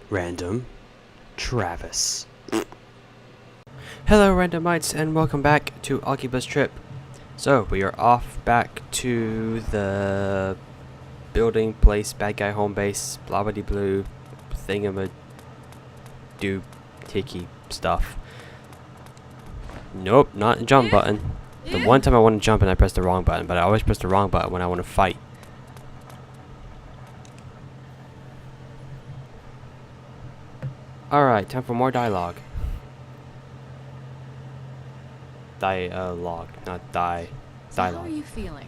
Random Travis. Hello Randomites and welcome back to Akiba's trip. So we are off back to the building place, bad guy home base, blah blah blue, thingama do tiki stuff. Nope, not the jump button. The one time I want to jump and I press the wrong button, but I always press the wrong button when I want to fight. Alright, time for more dialogue. Dialogue, not dialogue. How are you feeling?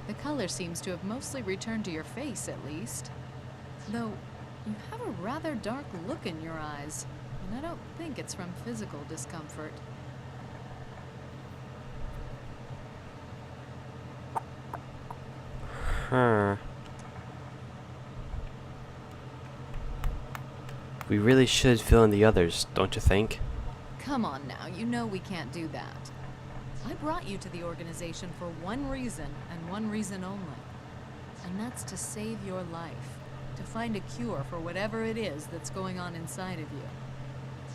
The color seems to have mostly returned to your face, at least. Though, you have a rather dark look in your eyes, and I don't think it's from physical discomfort. We really should fill in the others, don't you think? Come on now, you know we can't do that. I brought you to the organization for one reason, and one reason only. And that's to save your life. To find a cure for whatever it is that's going on inside of you.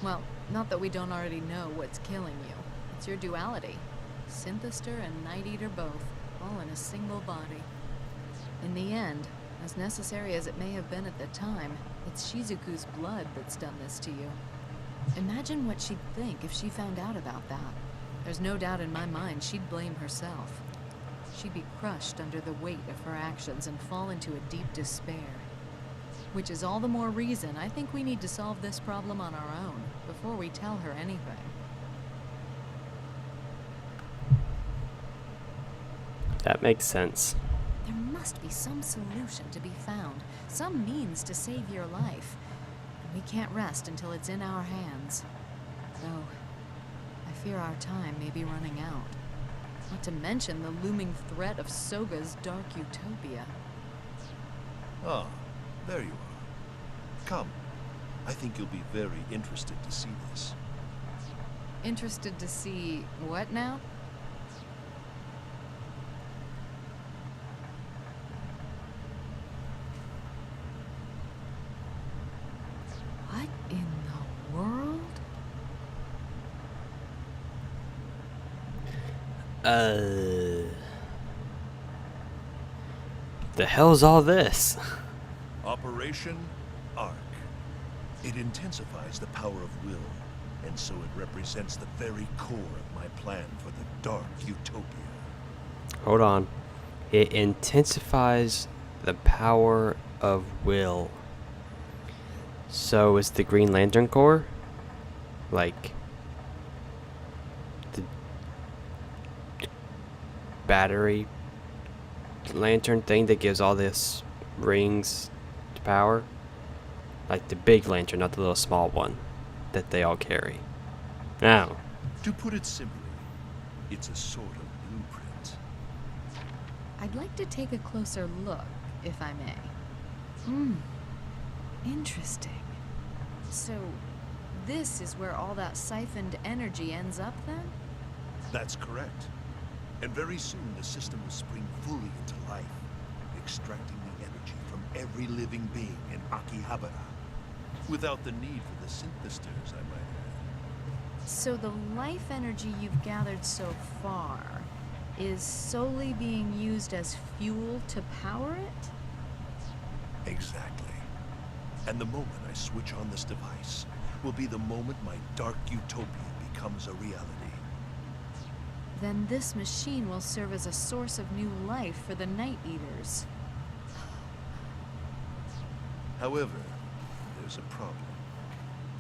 Well, not that we don't already know what's killing you. It's your duality. Synthester and Night Eater both, all in a single body. In the end, as necessary as it may have been at the time, it's Shizuku's blood that's done this to you. Imagine what she'd think if she found out about that. There's no doubt in my mind she'd blame herself. She'd be crushed under the weight of her actions and fall into a deep despair. Which is all the more reason I think we need to solve this problem on our own, before we tell her anything. That makes sense. There must be some solution to be found, some means to save your life. And we can't rest until it's in our hands. Though, I fear our time may be running out. Not to mention the looming threat of Soga's dark utopia. Ah, there you are. Come. I think you'll be very interested to see this. Interested to see what now? What in the world? The hell's all this? Operation Arc. It intensifies the power of will, and so it represents the very core of my plan for the dark utopia. Hold on. It intensifies the power of will. So is the Green Lantern Corps like the battery lantern thing that gives all this rings to power? Like the big lantern, not the little small one that they all carry. Now, To put it simply, it's a sort of blueprint. I'd like to take a closer look, if I may. Interesting. So, this is where all that siphoned energy ends up, then? That's correct. And very soon the system will spring fully into life, extracting the energy from every living being in Akiba, without the need for the synthesters, I might add. So the life energy you've gathered so far is solely being used as fuel to power it? Exactly. And the moment I switch on this device will be the moment my dark utopia becomes a reality. Then this machine will serve as a source of new life for the Night Eaters. However, there's a problem.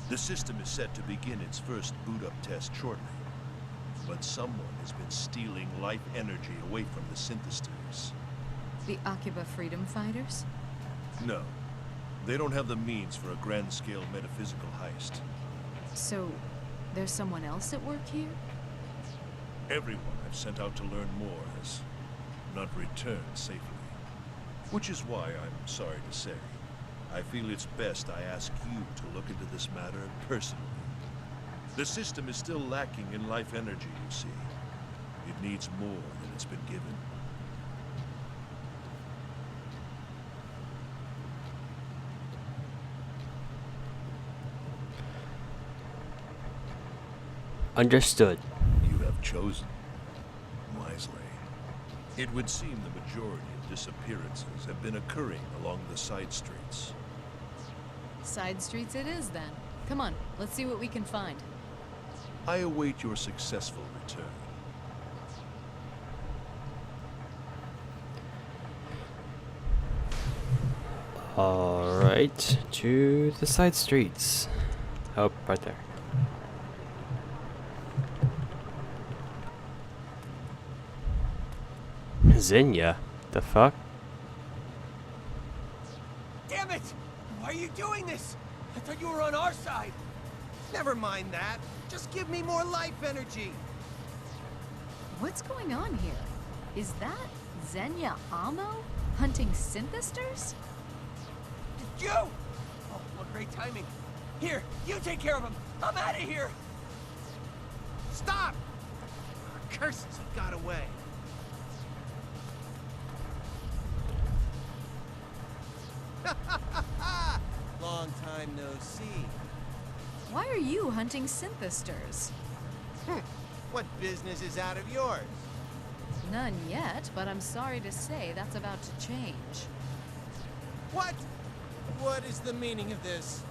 The system is set to begin its first boot-up test shortly. But someone has been stealing life energy away from the synthesters. The Akiba Freedom Fighters? No. They don't have the means for a grand-scale metaphysical heist. So, there's someone else at work here? Everyone I've sent out to learn more has not returned safely. Which is why, I'm sorry to say, I feel it's best I ask you to look into this matter personally. The system is still lacking in life energy, you see. It needs more than it's been given. Understood. You have chosen wisely. It would seem the majority of disappearances have been occurring along the side streets. Side streets it is then. Come on, let's see what we can find. I await your successful return. Alright, to the side streets. Oh, right there. Xenia? The fuck? Damn it! Why are you doing this? I thought you were on our side. Never mind that. Just give me more life energy. What's going on here? Is that Xenia Amo hunting synthesters? Did you? Oh, what great timing. Here, you take care of him. I'm out of here. Stop! Curses, he got away. Long time no see. Why are you hunting synthesters? What business is out of yours? None yet, but I'm sorry to say that's about to change. What? What is the meaning of this?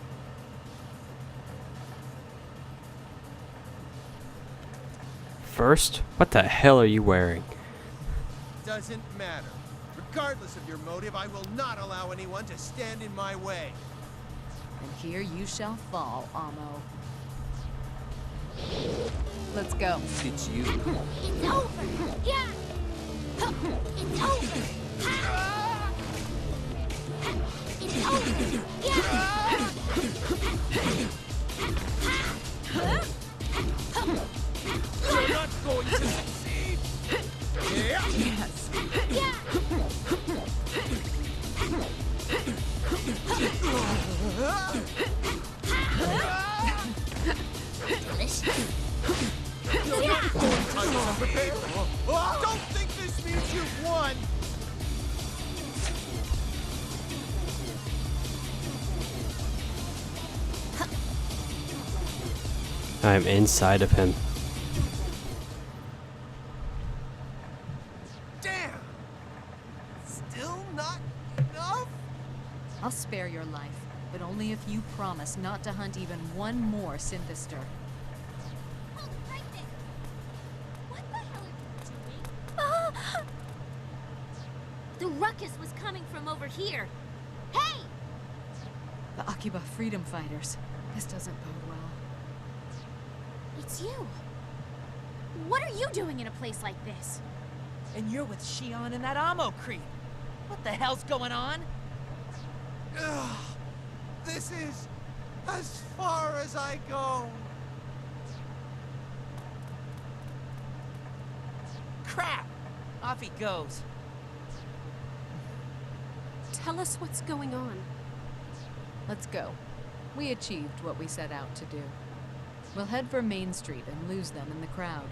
First, what the hell are you wearing? Doesn't matter. Regardless of your motive, I will not allow anyone to stand in my way. And here you shall fall, Amo. Let's go. It's you. It's over! Yeah! It's over! Ha! It's over! Yeah! You're not going to succeed! Yeah! Yes. Yeah! Delicious. You're not going to unprepared! Don't think this means you've won! I'm inside of him. Damn! Still not enough? I'll spare your life, but only if you promise not to hunt even one more synthester. Oh, right there. What the hell are you doing? The ruckus was coming from over here. Hey! The Akiba freedom fighters. This doesn't bode well. It's you. What are you doing in a place like this? And you're with Shion and that Amo creep. What the hell's going on? Ugh, this is as far as I go. Crap! Off he goes. Tell us what's going on. Let's go. We achieved what we set out to do. We'll head for Main Street and lose them in the crowd.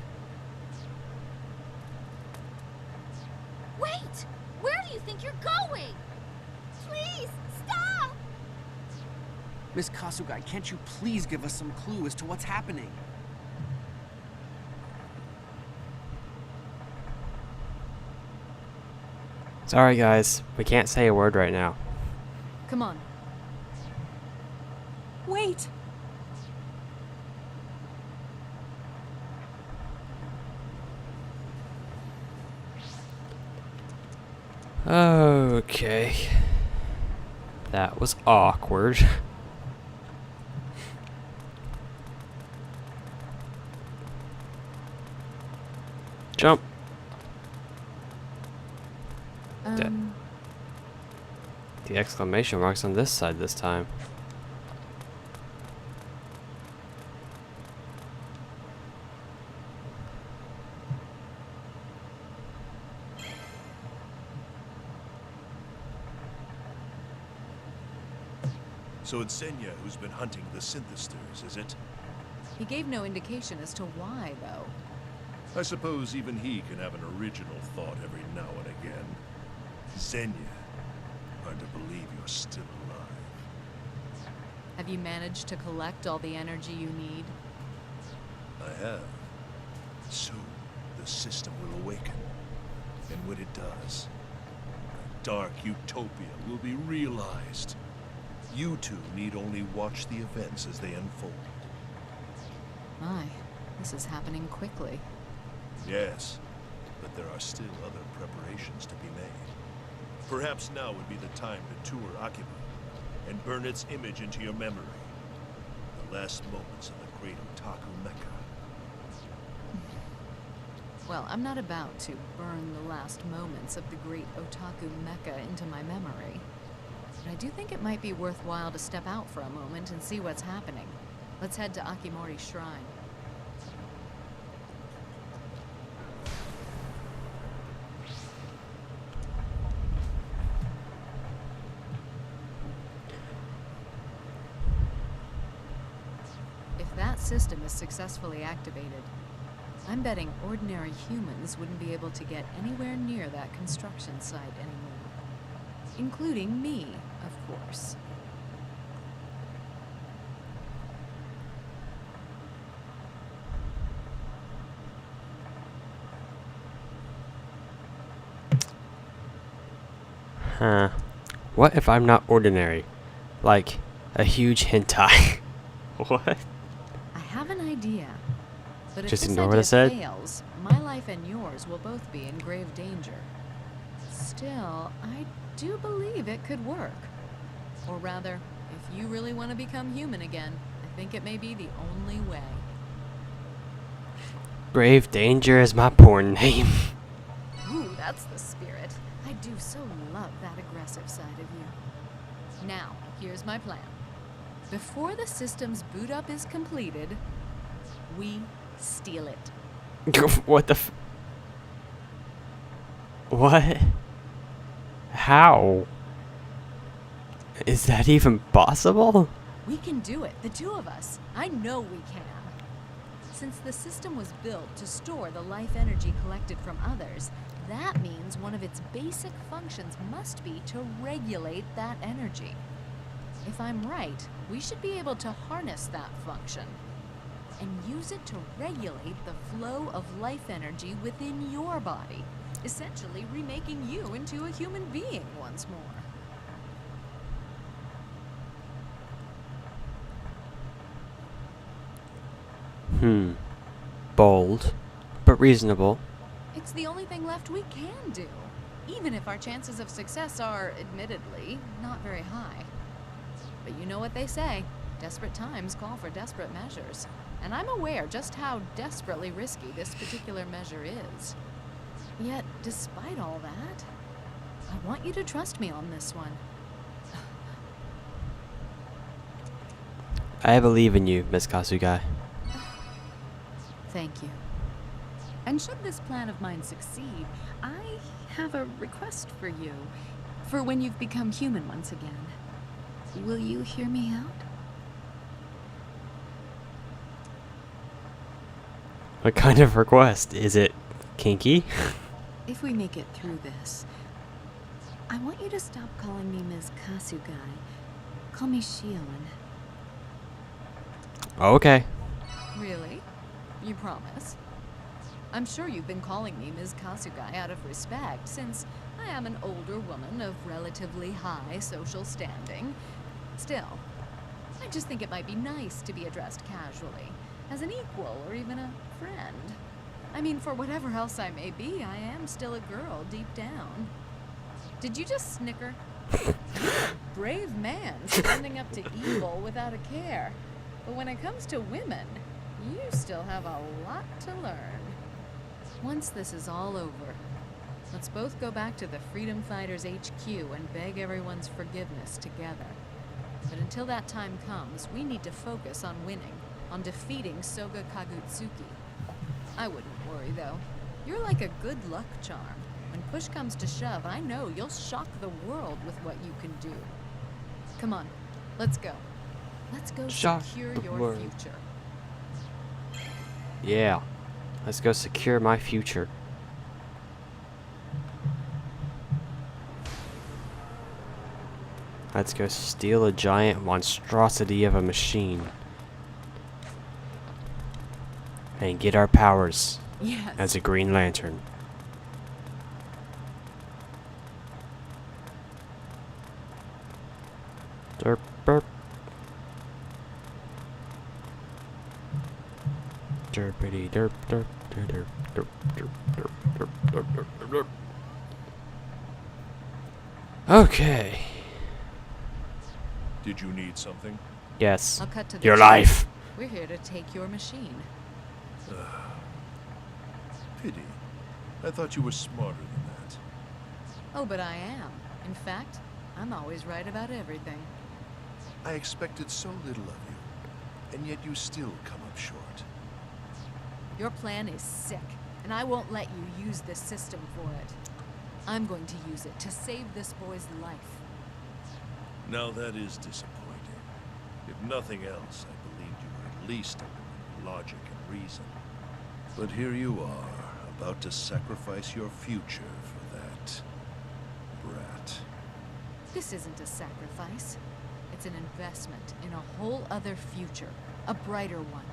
Wait! Where do you think you're going? Please, stop! Miss Kasugai, can't you please give us some clue as to what's happening? Sorry guys, we can't say a word right now. Come on. Wait! Okay. That was awkward. Jump. The exclamation mark's on this side this time. So it's Xenia who's been hunting the synthesters, is it? He gave no indication as to why, though. I suppose even he can have an original thought every now and again. Xenia, hard to believe you're still alive. Have you managed to collect all the energy you need? I have. Soon, the system will awaken. And when it does, a dark utopia will be realized. You two need only watch the events as they unfold. My, this is happening quickly. Yes, but there are still other preparations to be made. Perhaps now would be the time to tour Akiba and burn its image into your memory. The last moments of the great otaku mecca. Well, I'm not about to burn the last moments of the great otaku mecca into my memory. But I do think it might be worthwhile to step out for a moment and see what's happening. Let's head to Akimori's shrine. If that system is successfully activated, I'm betting ordinary humans wouldn't be able to get anywhere near that construction site anymore. Including me, of course. Huh. What if I'm not ordinary? Like, a huge hentai. What? I have an idea. But if Just this ignore what idea I said? fails, my life and yours will both be in grave danger. Still, I do believe it could work. Or rather, if you really want to become human again, I think it may be the only way. Grave Danger is my porn name. Ooh, that's the spirit. I do so love that aggressive side of you. Now, here's my plan. Before the system's boot up is completed, we steal it. What the What? How? Is that even possible? We can do it, the two of us. I know we can. Since the system was built to store the life energy collected from others, that means one of its basic functions must be to regulate that energy. If I'm right, we should be able to harness that function and use it to regulate the flow of life energy within your body, essentially remaking you into a human being once more. Bold, but reasonable. It's the only thing left we can do, even if our chances of success are, admittedly, not very high. But you know what they say, desperate times call for desperate measures. And I'm aware just how desperately risky this particular measure is. Yet, despite all that, I want you to trust me on this one. I believe in you, Miss Kasuga. Thank you. And should this plan of mine succeed, I have a request for you. For when you've become human once again. Will you hear me out? What kind of request? Is it kinky? If we make it through this, I want you to stop calling me Ms. Kasugai. Call me Shion. Okay. Really? You promise? I'm sure you've been calling me Ms. Kasugai out of respect, since I am an older woman of relatively high social standing. Still, I just think it might be nice to be addressed casually, as an equal or even a friend. I mean, for whatever else I may be, I am still a girl deep down. Did you just snicker? You're a brave man standing up to evil without a care. But when it comes to women, you still have a lot to learn. Once this is all over, let's both go back to the Freedom Fighters HQ and beg everyone's forgiveness together. But until that time comes, we need to focus on winning, on defeating Soga Kagutsuki. I wouldn't worry, though. You're like a good luck charm. When push comes to shove, I know you'll shock the world with what you can do. Come on, let's go. Let's go Shock secure the your world. future. Yeah. Let's go secure my future. Let's go steal a giant monstrosity of a machine. and get our powers Yes. as a Green Lantern. Derp, burp. Derpity derp derp derp derp derp derp derp derp derp derp. Okay. Did you need something? Yes. I'll cut to the Your chase. life. We're here to take your machine. Pity. I thought you were smarter than that. Oh, but I am. In fact, I'm always right about everything. I expected so little of you, and yet you still come up short. Your plan is sick, and I won't let you use this system for it. I'm going to use it to save this boy's life. Now that is disappointing. If nothing else, I believed you were at least open to logic and reason. But here you are, about to sacrifice your future for that brat. This isn't a sacrifice. It's an investment in a whole other future, a brighter one.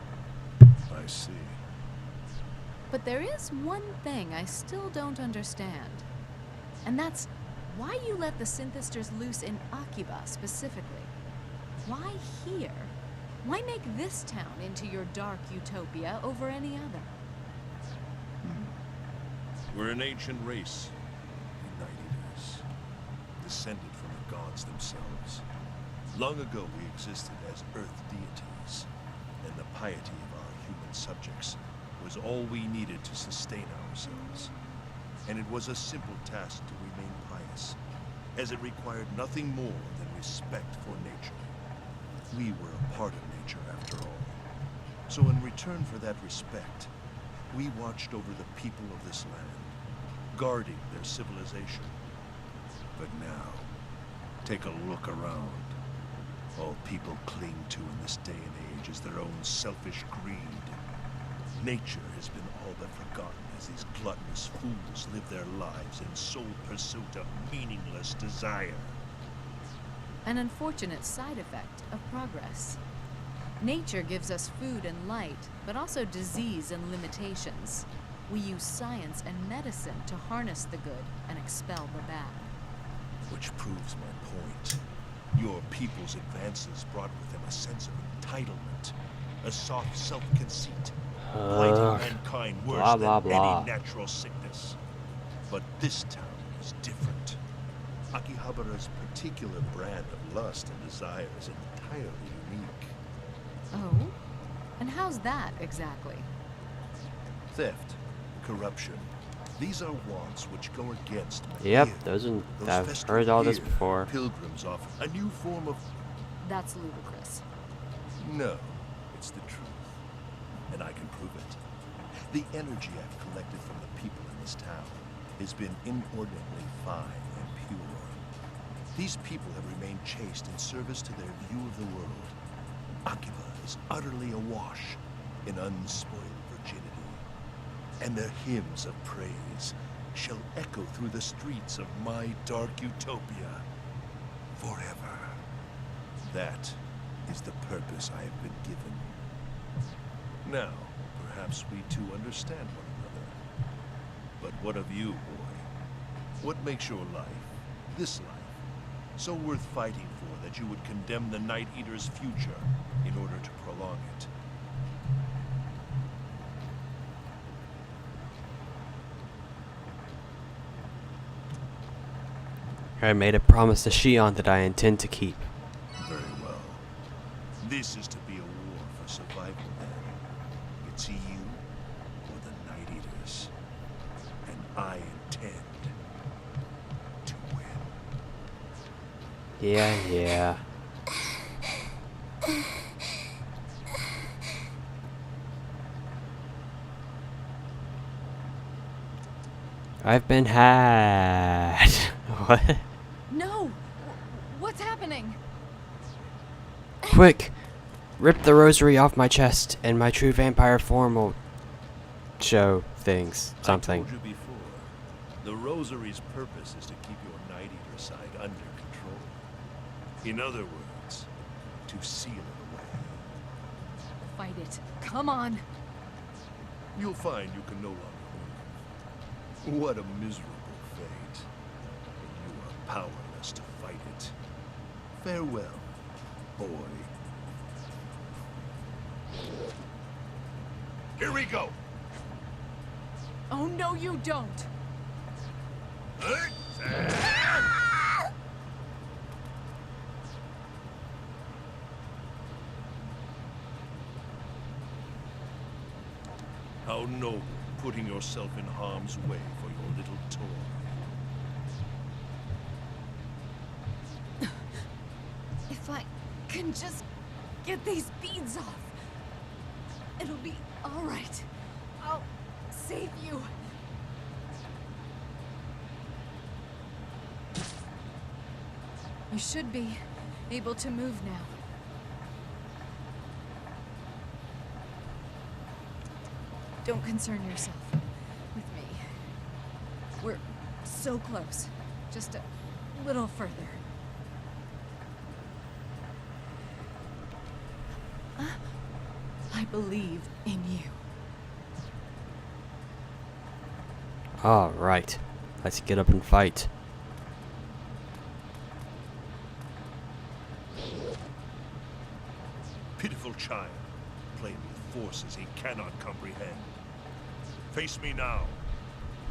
I see. But there is one thing I still don't understand. And that's why you let the synthesters loose in Akiba specifically. Why here? Why make this town into your dark utopia over any other? We're an ancient race, the Night Eaters, descended from the gods themselves. Long ago we existed as Earth deities, and the piety of our human subjects was all we needed to sustain ourselves. And it was a simple task to remain pious, as it required nothing more than respect for nature. We were a part of nature after all. So in return for that respect, we watched over the people of this land, guarding their civilization. But now, take a look around. All people cling to in this day and age is their own selfish greed. Nature has been all but forgotten as these gluttonous fools live their lives in sole pursuit of meaningless desire. An unfortunate side effect of progress. Nature gives us food and light, but also disease and limitations. We use science and medicine to harness the good and expel the bad. Which proves my point. Your people's advances brought with them a sense of entitlement, a soft self-conceit, blighting mankind worse blah, blah, than blah. any natural sickness. But this town is different. Akihabara's particular brand of lust and desire is entirely unique. Oh? And how's that, exactly? Theft, corruption, these are wants which go against my Yep, ear. those are, Those I've festive heard all this here, before. Pilgrims offer a new form of... That's ludicrous. No, it's the truth. And I can prove it. The energy I've collected from the people in this town has been inordinately fine and pure. These people have remained chaste in service to their view of the world. Akiba is utterly awash in unspoiled virginity. And their hymns of praise shall echo through the streets of my dark utopia forever. That is the purpose I have been given. Now, perhaps we two understand one another. But what of you, boy? What makes your life, this life, so worth fighting for that you would condemn the Night Eater's future in order to prolong it? I made a promise to Shion that I intend to keep. Very well. This is to be a war for survival then. It's you or the Night Eaters. And I intend to win. Yeah. I've been had. What? No! What's happening? Quick! Rip the rosary off my chest, and my true vampire form will show things. Something. I told you before, the Rosary's purpose is to keep your Night Eater side under control. In other words, to seal it away. Fight it. Come on. you'll find you can no longer move. What a miserable fate. And you are powerless to fight it. Farewell, boy. Here we go! Oh, no, you don't. How noble, putting yourself in harm's way for your little toy. If I can just get these beads off, it'll be all right. I'll save you. You should be able to move now. Don't concern yourself with me. We're so close. Just a little further. I believe in you. Alright, let's get up and fight. Pitiful child, playing with forces he cannot comprehend. Face me now.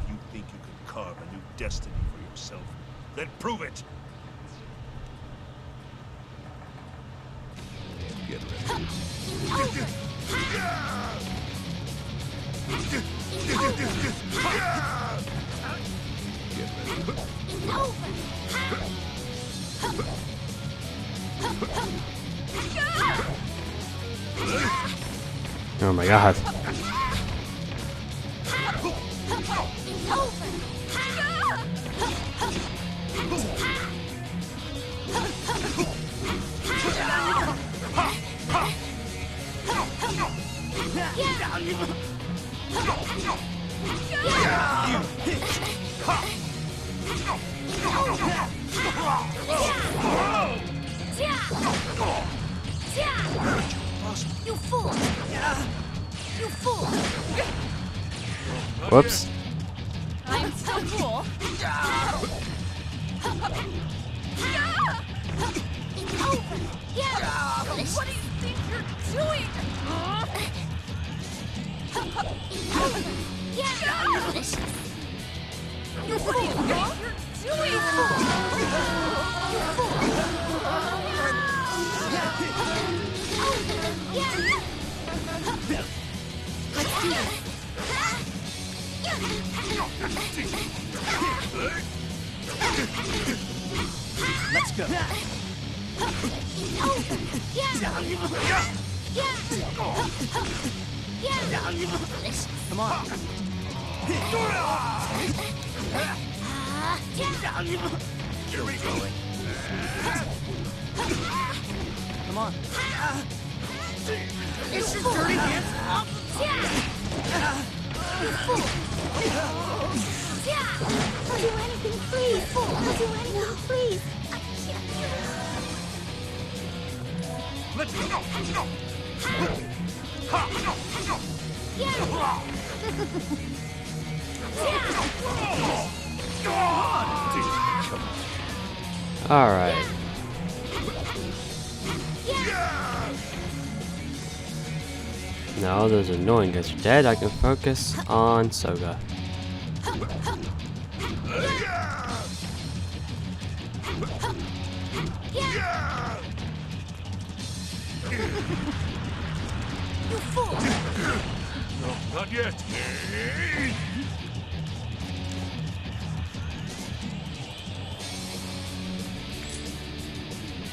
If you think you can carve a new destiny for yourself, then prove it! Get ready. Oh my god. You fool! You fool! Whoops. I'm so cool. It's over! Yeah! What do you think you're doing? It's over! Yeah! Delicious! You What do you fool! think you're doing? You fool! Yeah! Let's do this! Let's go. It's over! Yeah! Yeah! Delicious! Come on. Here we go. Come on. It's your dirty hands up! You fool! I'll do anything, please! I'll do anything, please! Let's go. Alright. Now those annoying guys are dead. I can focus on Soga. You fool! No, not yet.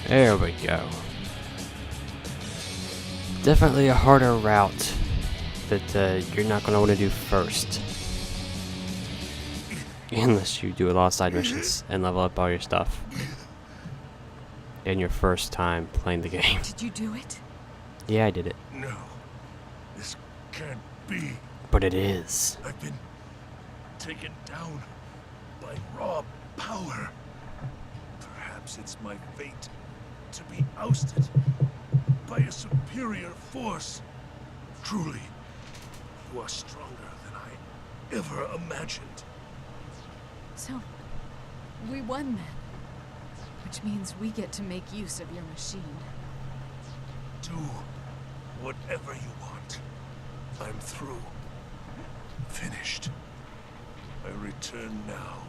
There we go. Definitely a harder route that you're not going to want to do first. Unless you do a lot of side missions and level up all your stuff. In your first time playing the game. Did you do it? Yeah, I did it. No. This can't be. But it is. I've been taken down by raw power. Perhaps it's my fate to be ousted by a superior force. Truly, You are stronger than I ever imagined. So, we won then. Which means we get to make use of your machine. Do whatever you want. I'm through. Finished. I return now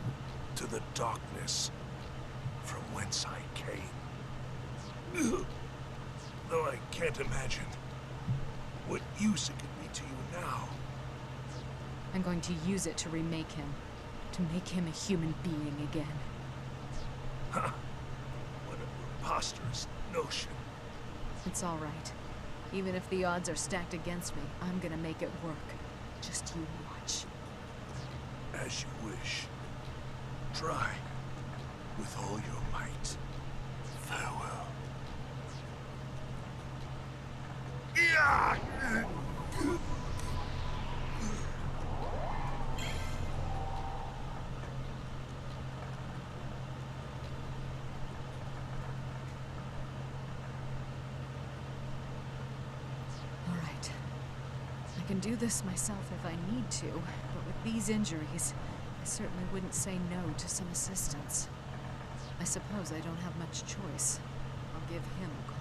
to the darkness from whence I came. Though I can't imagine what use it could be to you now. I'm going to use it to remake him. To make him a human being again. Huh. What a preposterous notion. It's all right. Even if the odds are stacked against me, I'm gonna make it work. Just you watch. As you wish. Try with all your might. Farewell. Yeah! All right. I can do this myself if I need to, but with these injuries, I certainly wouldn't say no to some assistance. I suppose I don't have much choice. I'll give him a call.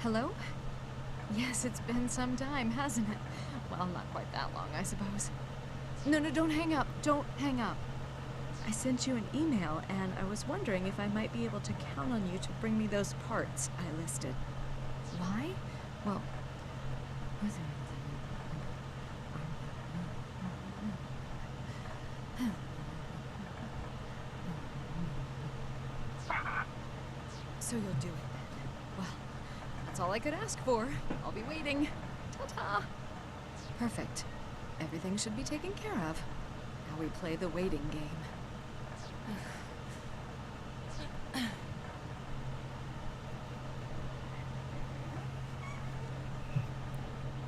Hello? Yes, it's been some time, hasn't it? Well, not quite that long, I suppose. No, don't hang up. Don't hang up. I sent you an email, and I was wondering if I might be able to count on you to bring me those parts I listed. Why? Well... So you'll do it then. Well, that's all I could ask for. I'll be waiting. Ta-ta! Perfect. Everything should be taken care of. Now we play the waiting game.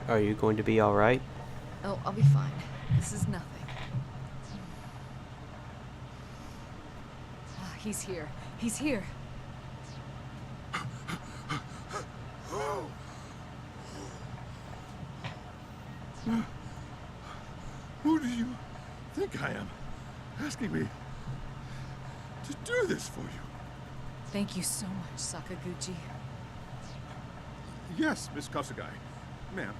Are you going to be alright? Oh, I'll be fine. This is nothing. Ah, he's here. He's here. Who do you think I am? Asking me to do this for you? Thank you so much, Sakaguchi. Yes, Miss Kasugai. Ma'am.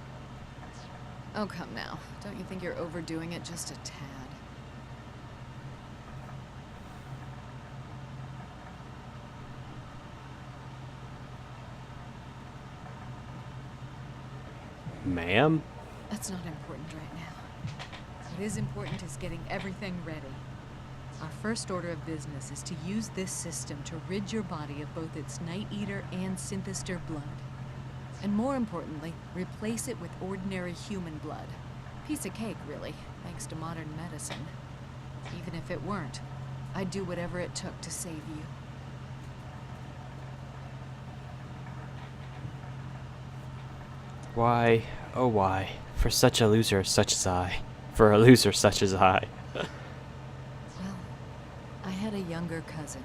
Oh, come now. Don't you think you're overdoing it just a tad? Ma'am? That's not important right now. What is important is getting everything ready. Our first order of business is to use this system to rid your body of both its Night Eater and Synthister blood. And more importantly, replace it with ordinary human blood. Piece of cake, really, thanks to modern medicine. Even if it weren't, I'd do whatever it took to save you. Why, oh why, for such a loser such as I. For a loser such as I. Well, I had a younger cousin.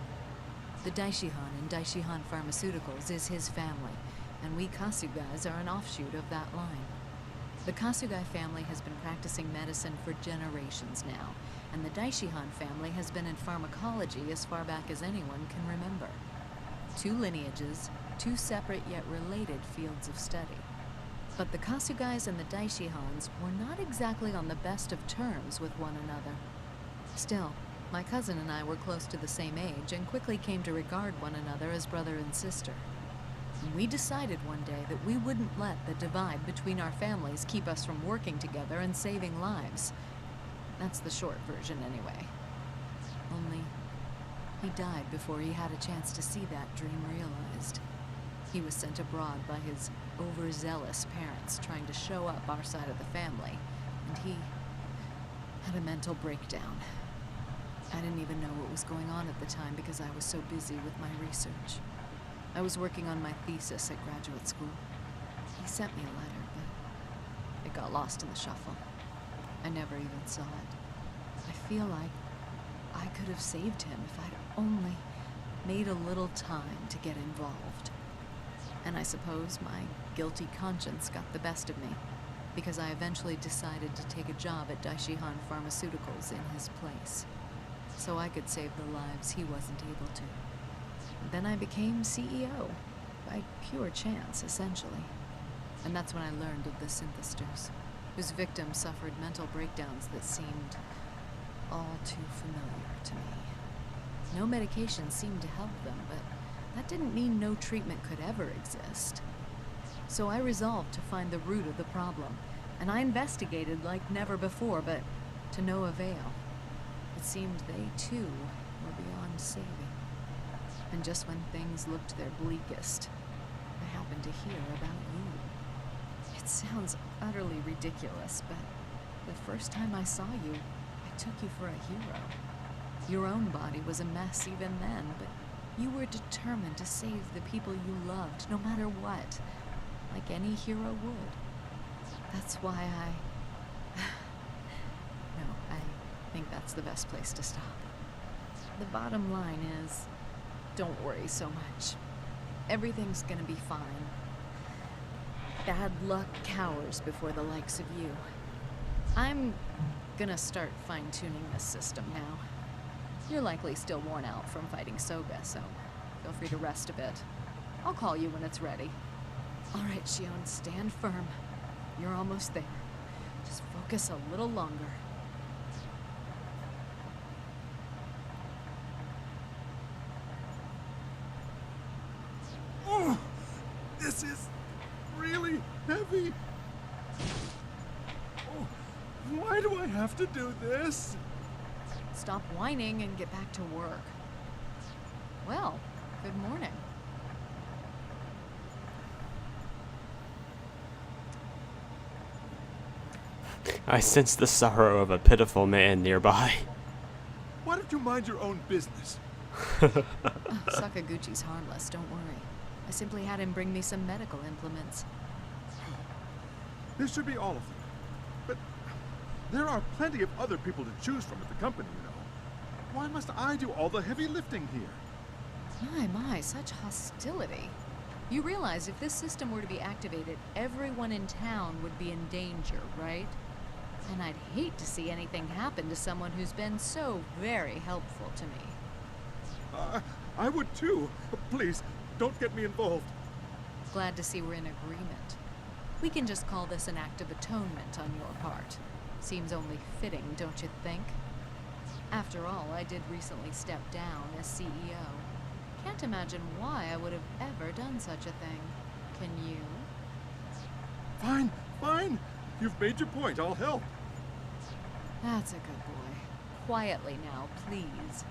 The Daishihan in Daishihan Pharmaceuticals is his family, and we Kasugais are an offshoot of that line. The Kasugai family has been practicing medicine for generations now, and the Daishihan family has been in pharmacology as far back as anyone can remember. Two lineages, two separate yet related fields of study. But the Kasugais and the Daishihans were not exactly on the best of terms with one another. Still, my cousin and I were close to the same age and quickly came to regard one another as brother and sister. And we decided one day that we wouldn't let the divide between our families keep us from working together and saving lives. That's the short version anyway. Only, he died before he had a chance to see that dream realized. He was sent abroad by his overzealous parents trying to show up our side of the family, and he had a mental breakdown. I didn't even know what was going on at the time because I was so busy with my research. I was working on my thesis at graduate school. He sent me a letter, but it got lost in the shuffle. I never even saw it. I feel like I could have saved him if I'd only made a little time to get involved. And I suppose my guilty conscience got the best of me, because I eventually decided to take a job at Daishihan Pharmaceuticals in his place, so I could save the lives he wasn't able to. Then I became CEO, by pure chance, essentially. And that's when I learned of the synthesters, whose victims suffered mental breakdowns that seemed all too familiar to me. No medication seemed to help them, but that didn't mean no treatment could ever exist. So I resolved to find the root of the problem, and I investigated like never before, but to no avail. It seemed they, too, were beyond saving. And just when things looked their bleakest, I happened to hear about you. It sounds utterly ridiculous, but the first time I saw you, I took you for a hero. Your own body was a mess even then, but you were determined to save the people you loved, no matter what, like any hero would. That's why No, I think that's the best place to stop. The bottom line is, don't worry so much. Everything's gonna be fine. Bad luck cowers before the likes of you. I'm gonna start fine-tuning this system now. You're likely still worn out from fighting Soga, so feel free to rest a bit. I'll call you when it's ready. All right, Shion, stand firm. You're almost there. Just focus a little longer. Oh, this is really heavy. Oh, why do I have to do this? Stop whining and get back to work. Well, good morning. I sense the sorrow of a pitiful man nearby. Why don't you mind your own business? Sakaguchi's harmless, don't worry. I simply had him bring me some medical implements. This should be all of them. But there are plenty of other people to choose from at the company, you know. Why must I do all the heavy lifting here? My, such hostility. You realize if this system were to be activated, everyone in town would be in danger, right? And I'd hate to see anything happen to someone who's been so very helpful to me. I would too. Please, don't get me involved. Glad to see we're in agreement. We can just call this an act of atonement on your part. Seems only fitting, don't you think? After all, I did recently step down as CEO. Can't imagine why I would have ever done such a thing. Can you? Fine, fine. You've made your point. I'll help. That's a good boy. Quietly now, please.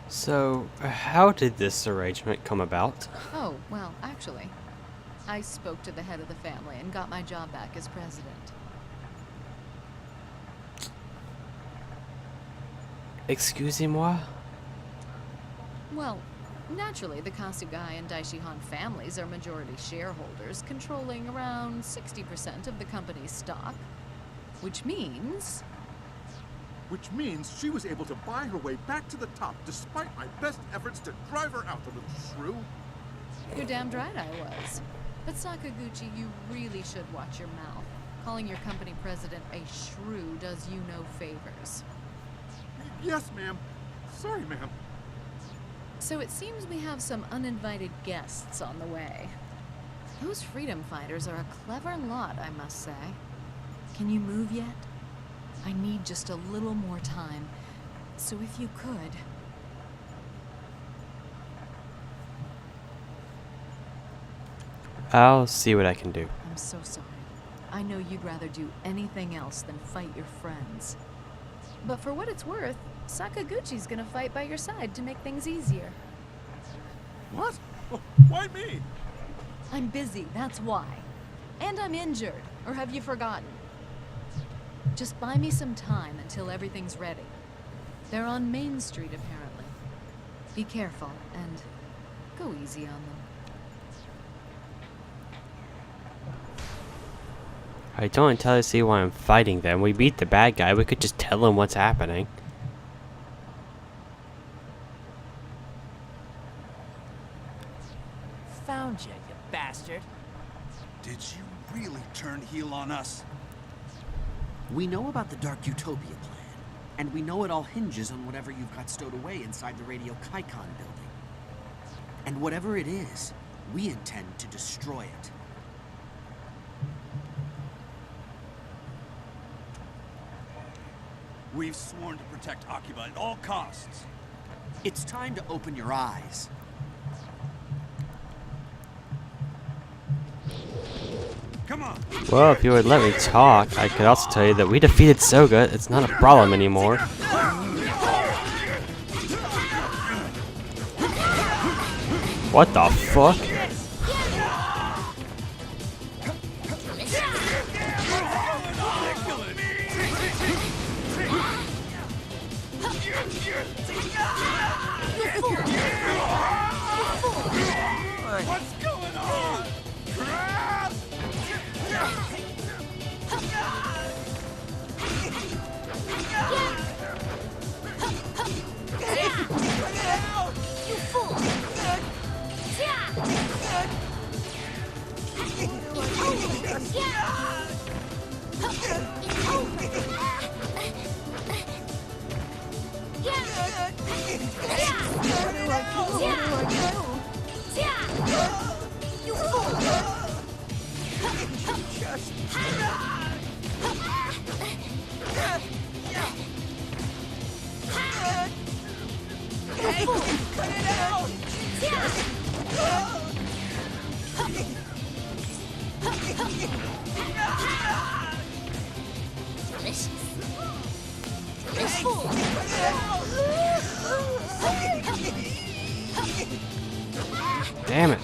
So, how did this arrangement come about? Oh, well, actually, I spoke to the head of the family and got my job back as president. Excusez-moi? Well, naturally, the Kasugai and Daishihan families are majority shareholders, controlling around 60% of the company's stock. Which means Which means she was able to buy her way back to the top despite my best efforts to drive her out, the little shrew. you're damn right I was. But Sakaguchi, you really should watch your mouth. Calling your company president a shrew does you no favors. Yes, ma'am. Sorry, ma'am. So it seems we have some uninvited guests on the way. Those freedom fighters are a clever lot, I must say. Can you move yet? I need just a little more time. So if you could... I'll see what I can do. I'm so sorry. I know you'd rather do anything else than fight your friends. But for what it's worth, Sakaguchi's gonna fight by your side to make things easier. What? Oh, why me? I'm busy, that's why. And I'm injured, or have you forgotten? Just buy me some time until everything's ready. They're on Main Street, apparently. Be careful, and go easy on them. I don't entirely see why I'm fighting them. We beat the bad guy. We could just tell him what's happening. Found you, you bastard. Did you really turn heel on us? We know about the Dark Utopia plan, and we know it all hinges on whatever you've got stowed away inside the Radio Kaikon building. And whatever it is, we intend to destroy it. We've sworn to protect Akiba at all costs. It's time to open your eyes. Come on. Well, if you would let me talk, I could also tell you that we defeated Soga. It's not a problem anymore. What the fuck? What's going on? Crap! You fool! Damn it.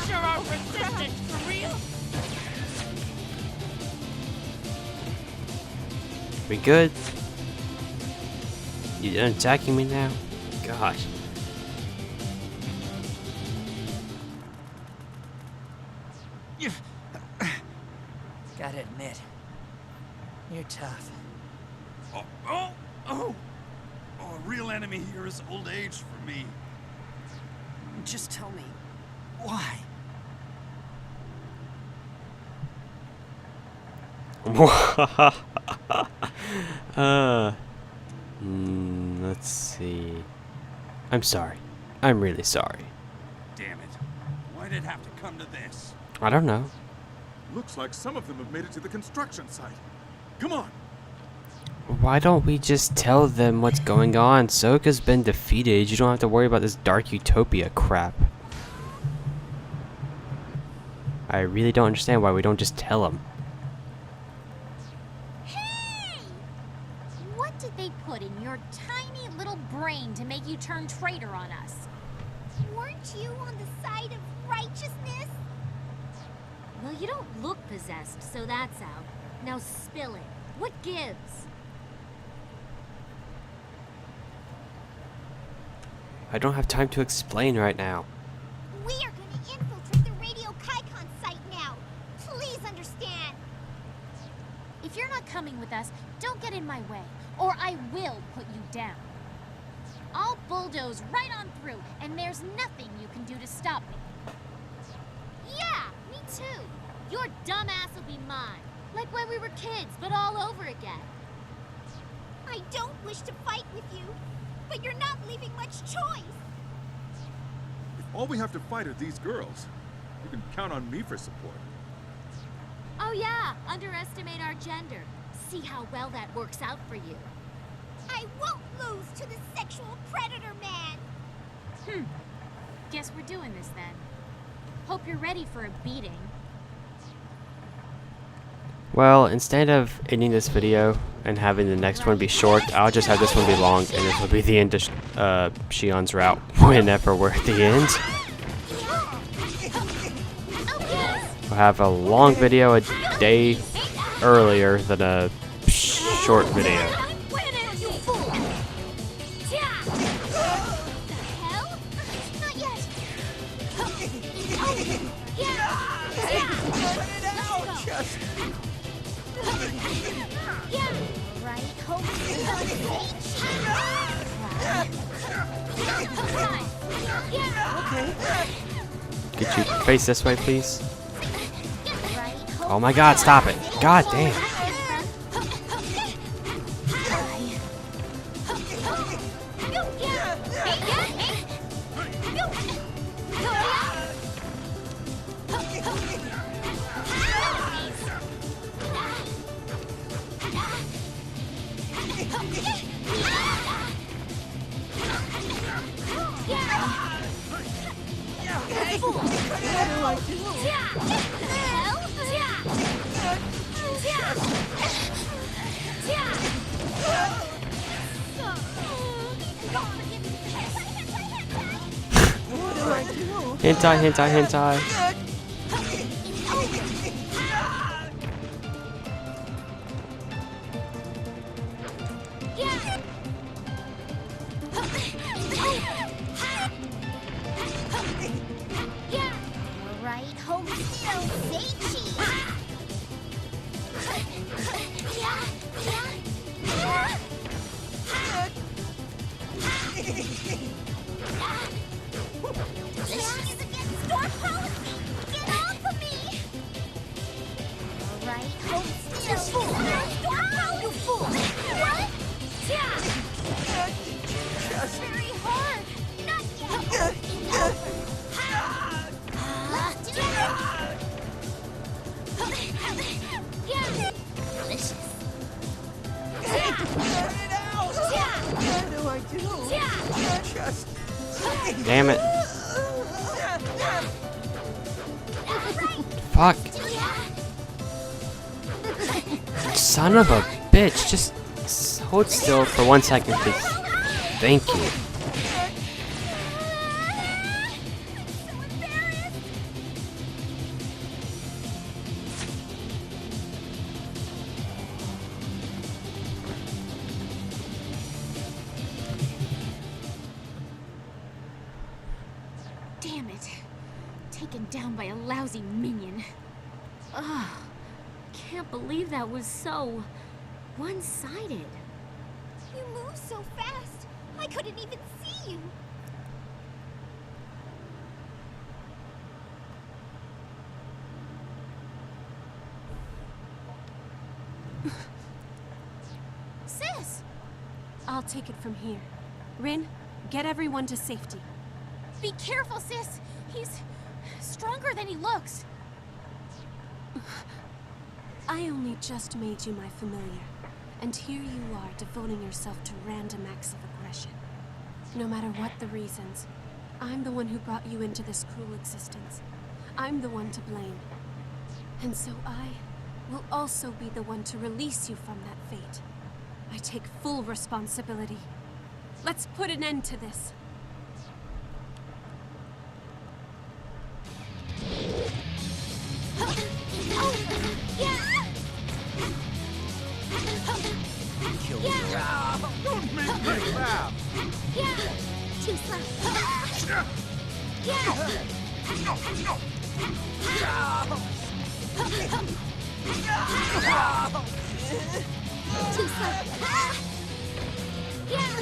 Sure are resistant, for real? We good? You done attacking me now? Gosh. Gotta admit, you're tough. Oh, a real enemy here is old age for me. Just tell me, why? Let's see. I'm sorry. I'm really sorry. Damn it. Why did it have to come to this? I don't know. Looks like some of them have made it to the construction site. Come on. Why don't we just tell them what's going on? Soga's been defeated. You don't have to worry about this Dark Utopia crap. I really don't understand why we don't just tell them. Hey! What did they put in your tiny little brain to make you turn traitor on us? Weren't you on the side of righteousness? Well, you don't look possessed, so that's out. Now spill it. What gives? I don't have time to explain right now. We are gonna infiltrate the Radio Kaikon site If you're not coming with us, don't get in my way, or I will put you down. I'll bulldoze right on through, and there's nothing you can do to stop me. Yeah, me too. Your dumb ass will be mine. Like when we were kids, but all over again. I don't wish to fight with you, but you're not leaving much choice. If all we have to fight are these girls, you can count on me for support. Oh yeah, underestimate our gender. See how well that works out for you. I won't lose to the sexual predator man. Guess we're doing this then. Hope you're ready for a beating. Well, instead of ending this video and having the next one be short, I'll just have this one be long, and this will be the end of Shion's route whenever we're at the end. We'll have a long video a day earlier than a short video. Could you face this way, please? Oh my god, stop it. God damn. Hentai, hentai, hentai. Alright, hold still, Seichi. Damn it. Fuck. Son of a bitch. Just hold still for 1 second, please. Thank you. Damn it. Taken down by a lousy minion. Ugh. Can't believe that was so one-sided. You move so fast. I couldn't even see you. Sis! I'll take it from here. Rin, get everyone to safety. Be careful, sis. He's stronger than he looks. I only just made you my familiar, and here you are devoting yourself to random acts of aggression. No matter what the reasons, I'm the one who brought you into this cruel existence. I'm the one to blame. And so I will also be the one to release you from that fate. I take full responsibility. Let's put an end to this. Don't make me laugh! Too slow. Too slow. Yeah.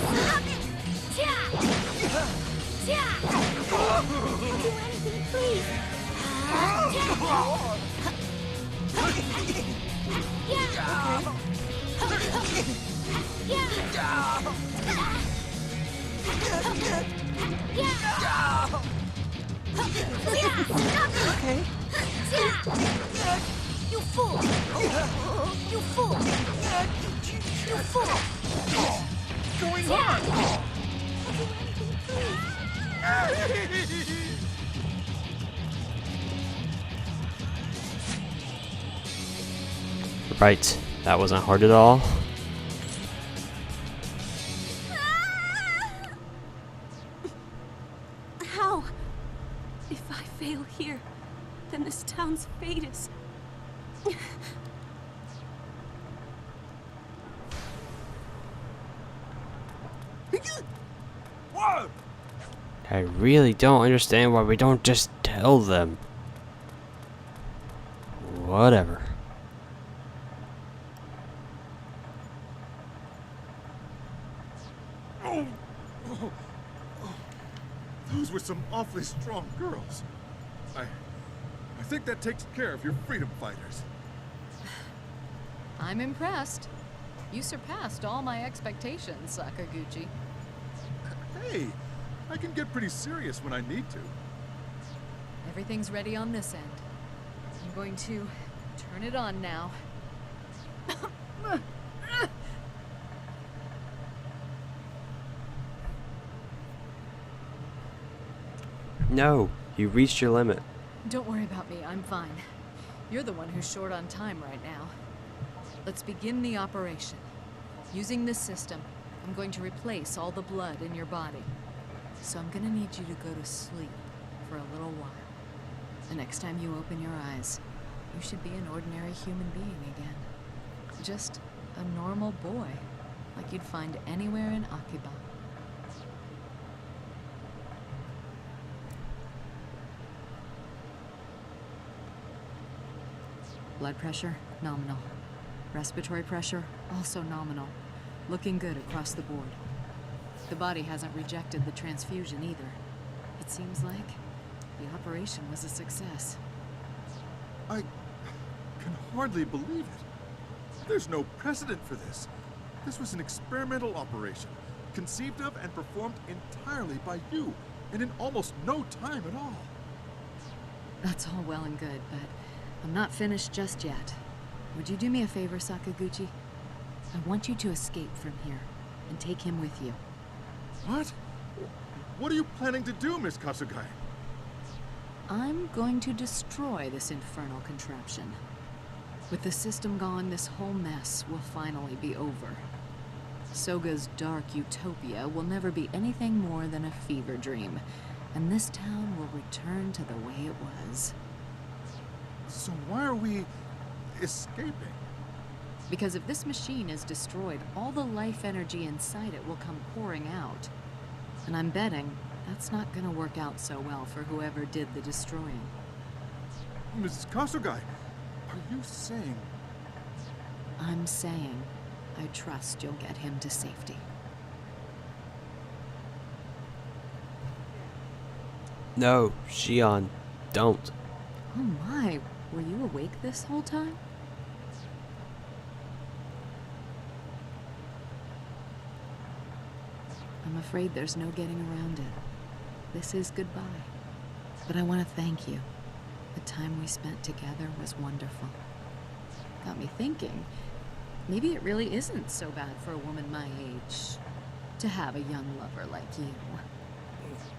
Stop it. Do anything, please. Okay. You fool! You fool! You fool! What's going on? Do anything, please. Right. That wasn't hard at all. How? If I fail here, then this town's fate is... Whoa! I really don't understand why we don't just tell them. Whatever. Those were some awfully strong girls. I think that takes care of your freedom fighters. I'm impressed. You surpassed all my expectations, Sakaguchi. Hey, I can get pretty serious when I need to. Everything's ready on this end. I'm going to turn it on now. No, you reached your limit. Don't worry about me, I'm fine. You're the one who's short on time right now. Let's begin the operation. Using this system, I'm going to replace all the blood in your body. So I'm gonna need you to go to sleep for a little while. The next time you open your eyes, you should be an ordinary human being again. Just a normal boy, like you'd find anywhere in Akiba. Blood pressure, nominal. Respiratory pressure, also nominal. Looking good across the board. The body hasn't rejected the transfusion either. It seems like the operation was a success. I can hardly believe it. There's no precedent for this. This was an experimental operation, conceived of and performed entirely by you, and in almost no time at all. That's all well and good, but I'm not finished just yet. Would you do me a favor, Sakaguchi? I want you to escape from here and take him with you. What? What are you planning to do, Miss Kasugai? I'm going to destroy this infernal contraption. With the system gone, this whole mess will finally be over. Soga's dark utopia will never be anything more than a fever dream, and this town will return to the way it was. So why are we escaping? Because if this machine is destroyed, all the life energy inside it will come pouring out. And I'm betting that's not gonna work out so well for whoever did the destroying. Mrs. Kasugai, are you saying... I'm saying I trust you'll get him to safety. No, Shion, don't. Oh my, were you awake this whole time? I'm afraid there's no getting around it. This is goodbye. But I want to thank you. The time we spent together was wonderful. Got me thinking, maybe it really isn't so bad for a woman my age to have a young lover like you.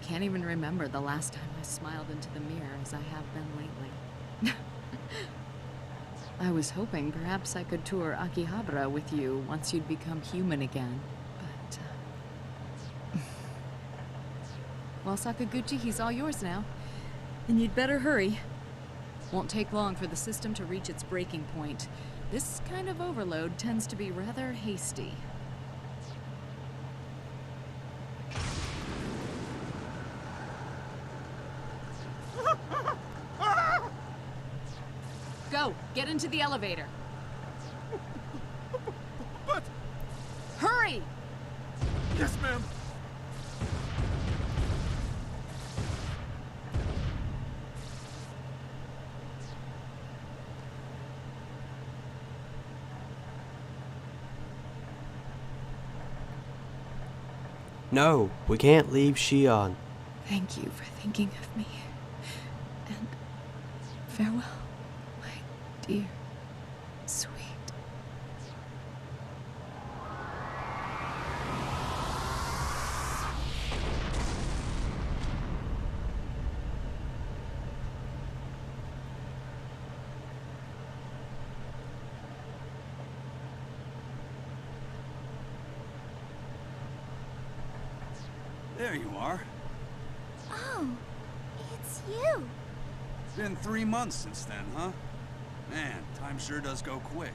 Can't even remember the last time I smiled into the mirror as I have been lately. I was hoping perhaps I could tour Akihabara with you once you'd become human again, but... Well, Sakaguchi, he's all yours now. And you'd better hurry. Won't take long for the system to reach its breaking point. This kind of overload tends to be rather hasty. Go! Get into the elevator! hurry! Yes, ma'am. No, we can't leave Shion. Thank you for thinking of me. And farewell, my dear, sweet. There you are. Oh, it's you. Been 3 months since then, huh? Man, time sure does go quick.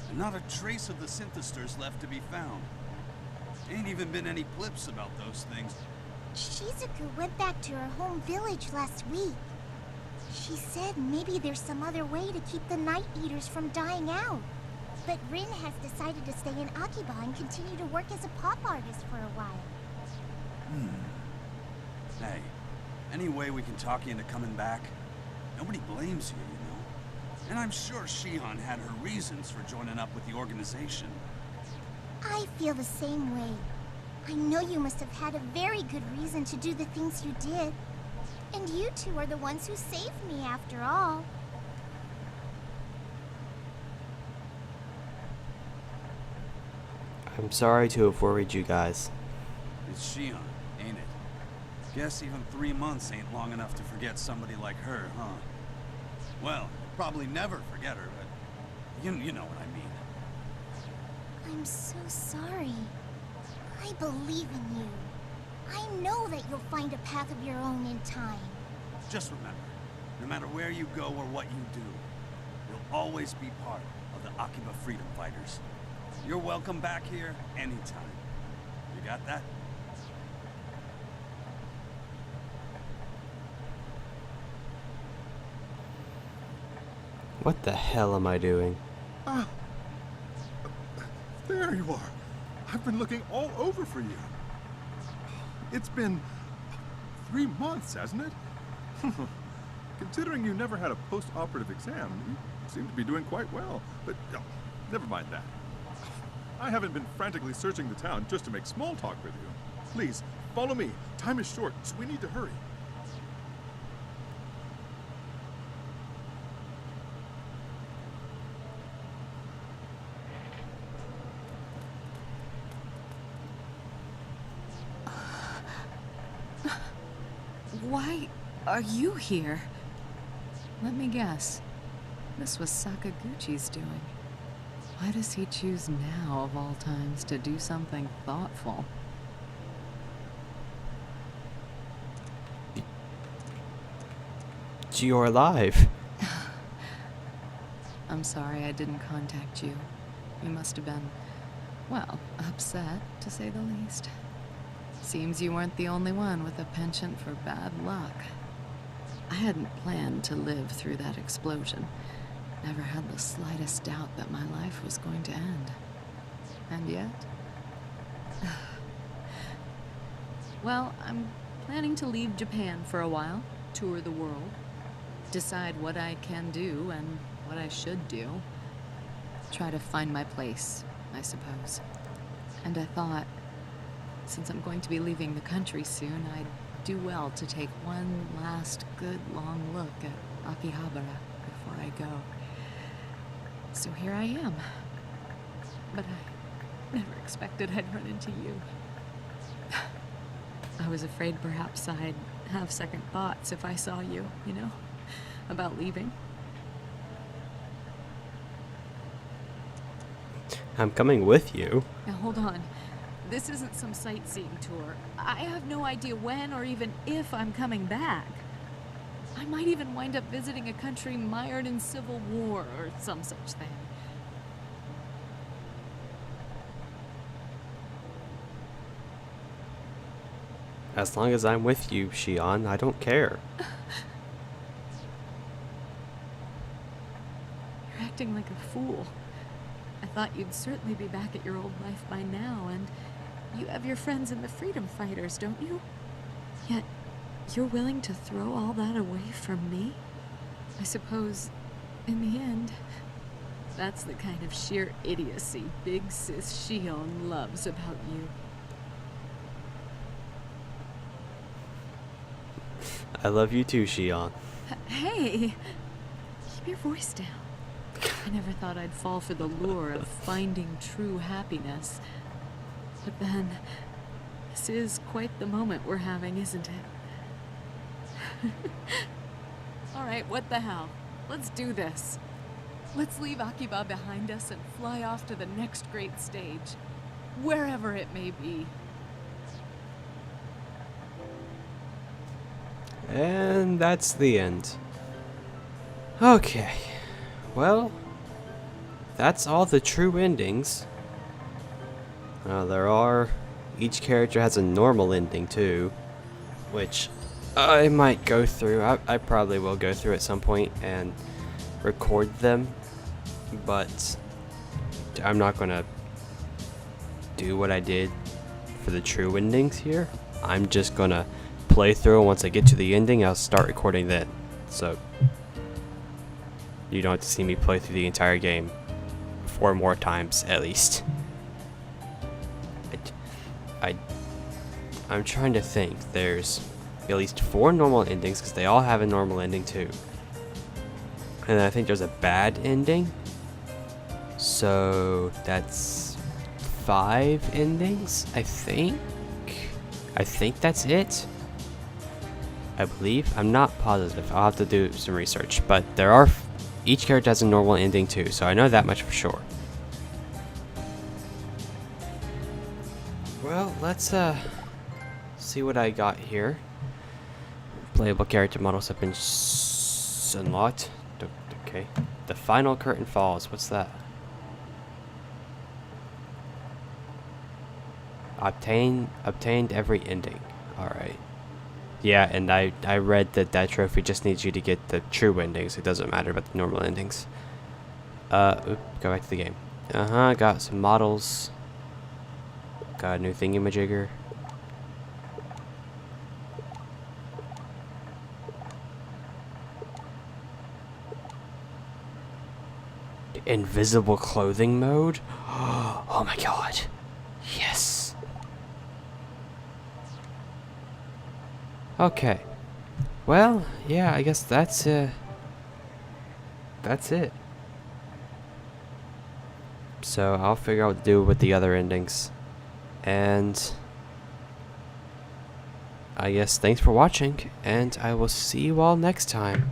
And not a trace of the synthesters left to be found. Ain't even been any clips about those things. Shizuku went back to her home village last week. She said maybe there's some other way to keep the Night Eaters from dying out. But Rin has decided to stay in Akiba and continue to work as a pop artist for a while. Hey, any way we can talk you into coming back? Nobody blames you, you know. And I'm sure Shion had her reasons for joining up with the organization. I feel the same way. I know you must have had a very good reason to do the things you did. And you two are the ones who saved me after all. I'm sorry to have worried you guys. It's Shion, ain't it? Guess even 3 months ain't long enough to forget somebody like her, huh? Well, probably never forget her, but you know what I mean. I'm so sorry. I believe in you. I know that you'll find a path of your own in time. Just remember, no matter where you go or what you do, you'll always be part of the Akiba Freedom Fighters. You're welcome back here anytime. You got that? What the hell am I doing? Ah. There you are. I've been looking all over for you. It's been 3 months, hasn't it? Considering you never had a post-operative exam, you seem to be doing quite well. But never mind that. I haven't been frantically searching the town just to make small talk with you. Please, follow me. Time is short, so we need to hurry. Why are you here? Let me guess. This was Sakaguchi's doing. Why does he choose now, of all times, to do something thoughtful? You're alive. I'm sorry I didn't contact you. You must have been, well, upset, to say the least. Seems you weren't the only one with a penchant for bad luck. I hadn't planned to live through that explosion. Never had the slightest doubt that my life was going to end. And yet... Well, I'm planning to leave Japan for a while, tour the world, decide what I can do and what I should do. Try to find my place, I suppose. And I thought, since I'm going to be leaving the country soon, I'd do well to take one last good long look at Akihabara before I go. So here I am. But I never expected I'd run into you. I was afraid perhaps I'd have second thoughts if I saw you, you know, about leaving. I'm coming with you. Now hold on. This isn't some sightseeing tour. I have no idea when or even if I'm coming back. I might even wind up visiting a country mired in civil war or some such thing. As long as I'm with you, Shion, I don't care. You're acting like a fool. I thought you'd certainly be back at your old life by now, and you have your friends in the Freedom Fighters, don't you? Yet, you're willing to throw all that away from me? I suppose, in the end, that's the kind of sheer idiocy Big Sis Shion loves about you. I love you too, Shion. Hey! Keep your voice down. I never thought I'd fall for the lure of finding true happiness. But then, this is quite the moment we're having, isn't it? Alright, what the hell? Let's do this. Let's leave Akiba behind us and fly off to the next great stage. Wherever it may be. And that's the end. Okay. Well, that's all the true endings. Each character has a normal ending too, which I might go through. I probably will go through at some point and record them, but I'm not gonna do what I did for the true endings here. I'm just gonna play through, and once I get to the ending, I'll start recording then. So you don't have to see me play through the entire game 4 more times at least. I'm trying to think. There's at least 4 normal endings because they all have a normal ending too. And then I think there's a bad ending. So that's 5 endings, I think. I think that's it. I believe. I'm not positive. I'll have to do some research. But each character has a normal ending too, so I know that much for sure. Well, let's see what I got here. Playable character models have been unlocked. Okay. The final curtain falls. What's that? Obtained every ending. Alright. Yeah, and I read that trophy just needs you to get the true endings. It doesn't matter about the normal endings. Go back to the game. Got some models. Got a new thingamajigger. Invisible clothing mode? Oh my god. Yes. Okay. Well, yeah, I guess that's it. So I'll figure out what to do with the other endings. And I guess thanks for watching, and I will see you all next time.